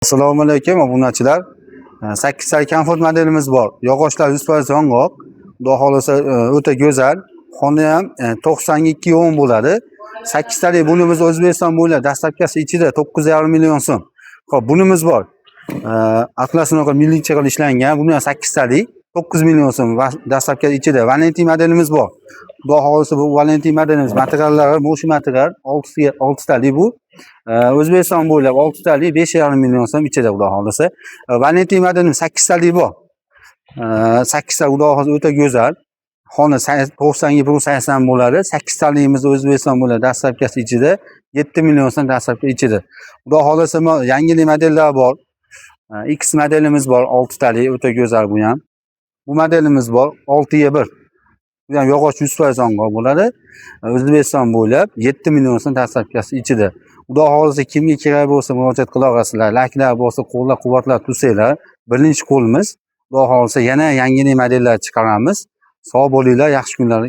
Assalomu alaykum obunachilar. 8 tali komfort modelimiz bor. Yog'ochlar 100% yong'oq. Xudo xolasa o'ta go'zal. Xona ham 92 o'm bo'ladi. 8 tali bunimiz O'zbekiston bo'ylab dastlabkisi ichida 9,5 million so'm. Xo'p, bunimiz bor. Atlas milliy qilib ishlangan. Buni ham 8 tali 9 million so'm dastlabkisi ichida. Valentin modelimiz bor. Xudo xolasa bu Valentin modelimiz materiallari mo'shu material 6 tali bu. O'zbekiston bo'ylab 6 tali 5,5 million so'm ichida xudo xolasa. Valentin modelimiz 8 tali bor. 8 tali xudo xolasa o'ta go'zal. Xona 90% bo'ladi. 8 talimiz O'zbekiston bo'ylab dastlabkisi ichida 7 million so'm dastlabki ichida. Xudo xolasa yangi modellar bor. X modelimiz bor 6 tali o'ta go'zal bu ham. Bu modelimiz bor 6/1. Bu ham yog'och 100% yong'oq bo'ladi. O'zbekiston bo'ylab 7 million so'm dastlabkisi ichida. Xudo xolasa kimga kerak bo'lsa murojaat qila olasizlar. Layklar bo'lsa, qo'llab-quvvatlab tursanglar, birinchi qo'limiz. Xudo xolasa yana yangi modellar chiqaramiz. Sog' bo'linglar, yaxshi kunlar